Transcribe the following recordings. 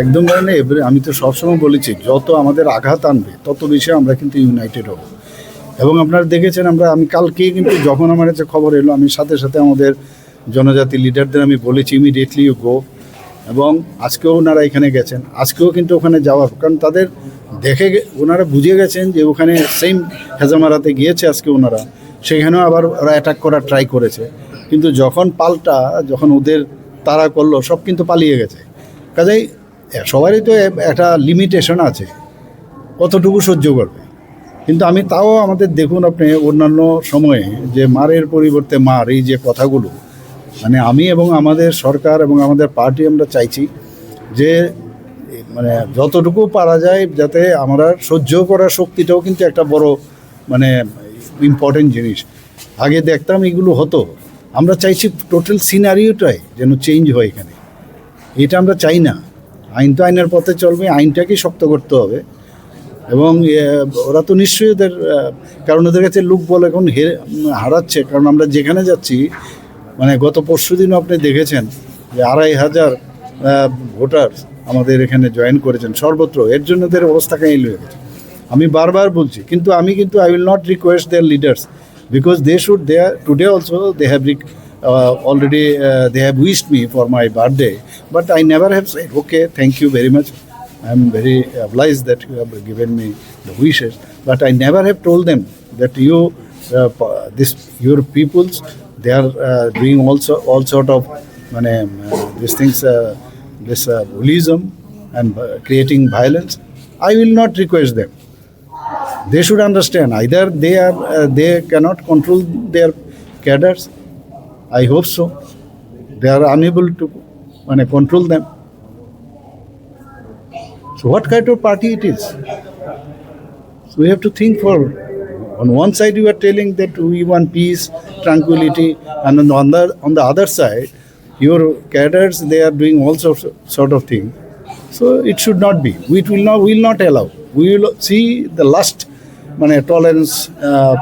একদম মানে আমি তো সবসময় বলেছি যত আমাদের আঘাত আনবে তত বেশি আমরা কিন্তু ইউনাইটেড হব। এবং আপনারা দেখেছেন আমি কালকে কিন্তু যখন আমার কাছে খবর এলো আমি সাথে সাথে আমাদের জনজাতি লিডারদের আমি বলেছি ইমিডিয়েটলি ইউ গো। এবং আজকেও ওনারা এখানে গেছেন, আজকেও কিন্তু ওখানে যাওয়ার কারণ তাদের ওনারা বুঝে গেছেন যে ওখানে সেম হেজামারাতে গিয়েছে আজকে ওনারা, সেখানেও আবার ওরা অ্যাটাক করার ট্রাই করেছে, কিন্তু যখন ওদের তাড়া করলো সব কিন্তু পালিয়ে গেছে। কাজেই সবারই তো একটা লিমিটেশন আছে কতটুকু সহ্য করবে। কিন্তু আমি তাও আমাদের দেখুন আপনি অন্যান্য সময়ে যে মারের পরিবর্তে মার, এই যে কথাগুলো মানে আমি এবং আমাদের সরকার এবং আমাদের পার্টি আমরা চাইছি যে মানে যতটুকু পারা যায় যাতে আমরা সহ্য করার শক্তিটাও কিন্তু একটা বড় মানে ইম্পর্টেন্ট জিনিস। আগে দেখতাম এগুলো হতো, আমরা চাইছি টোটাল সিনারিওটাই যেন চেঞ্জ হয় এখানে, এটা আমরা চাই না। আইন তো আইনের পথে চলবে, আইনটাকেই শক্ত করতে হবে। এবং ওরা তো নিশ্চয়ই কারণ ওদের কাছে লোক বল এখন হারাচ্ছে, কারণ আমরা যেখানে যাচ্ছি মানে গত পরশু দিনও আপনি দেখেছেন যে ২৫০০ ভোটার আমাদের এখানে জয়েন করেছেন সর্বত্র, এর জন্য ওদের অবস্থা কাহিল হয়ে গেছে। আমি বারবার বলছি, কিন্তু I will not request their leaders because today also they have already they have wished me for my birthday, but I never have said okay, thank you very much, I am very obliged that you have given me the wishes, but I never have told them that your peoples, they are doing also all sort of these things, this bullyism and creating violence. I will not request them. They should understand either they cannot control their cadres. I hope so. They are unable to control them. So what kind of party it is? So we have to think for, on one side you are telling that we want peace, tranquility, and on the other side, your cadres, they are doing all sort of things. So it should not be. We will not allow. We will see the last tolerance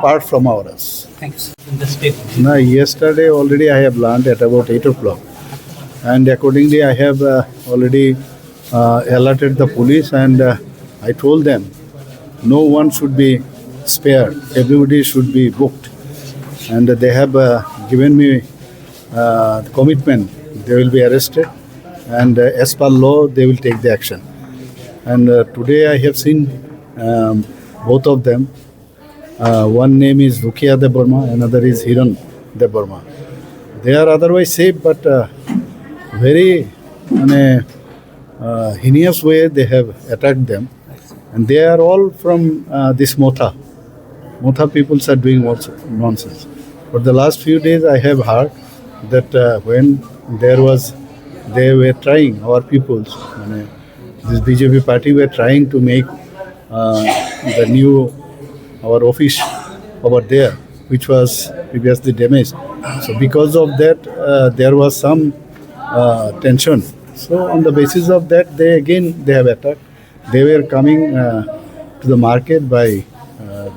part from us. Thanks. In the state. Now, yesterday already I have learned at about 8 o'clock, and accordingly I have already alerted the police, and I told them no one should be spared, everybody should be booked, and they have given me the commitment they will be arrested, and as per law they will take the action. And today I have seen both of them. One name is Dukia Deborma, another is Hiran Deborma. They are otherwise safe, but very heinous way they have attacked them, and they are all from this Motha. Motha peoples are doing also nonsense. For the last few days I have heard that when they were trying, our peoples, this BJP party were trying to make the new our office over there, which was previously damaged. So because of that, there was some tension. So on the basis of that, they have attacked. They were coming to the market by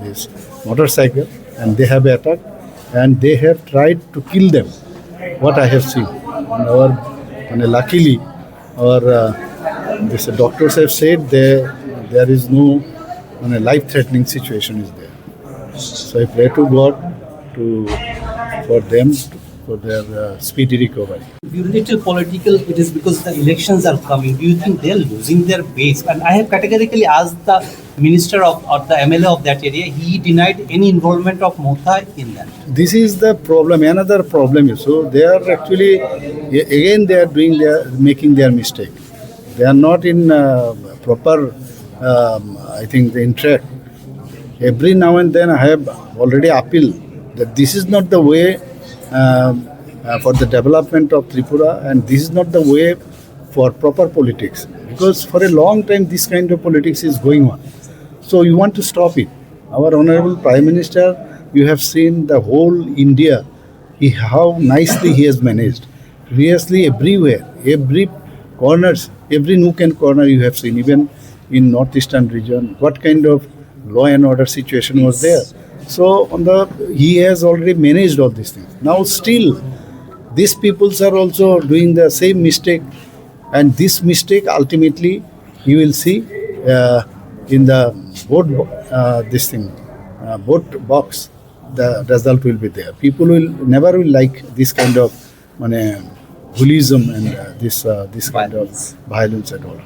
this motorcycle, and they have attacked, and they have tried to kill them. What I have seen, and luckily, our this doctors have said there is no life-threatening situation is there. So I pray to God for them, for their speedy recovery. Little political, it is because the elections are coming. Do you think they are losing their base? And I have categorically asked the minister or the MLA of that area. He denied any involvement of Motha in that. This is the problem. Another problem is, so they are actually again they are making their mistake. They are not in proper. I think the interact. Every now and then I have already appealed that this is not the way for the development of Tripura, and this is not the way for proper politics, because for a long time this kind of politics is going on. So you want to stop it. Our Honorable Prime Minister, you have seen the whole India, how nicely he has managed. Seriously, everywhere, every corners, every nook and corner you have seen, even in northeastern region, what kind of law and order situation was there. So he has already managed all these things. Now still, these peoples are also doing the same mistake, and this mistake ultimately you will see in the vote box. The result will be there. People will never like this kind of hooliganism and this kind of violence at all.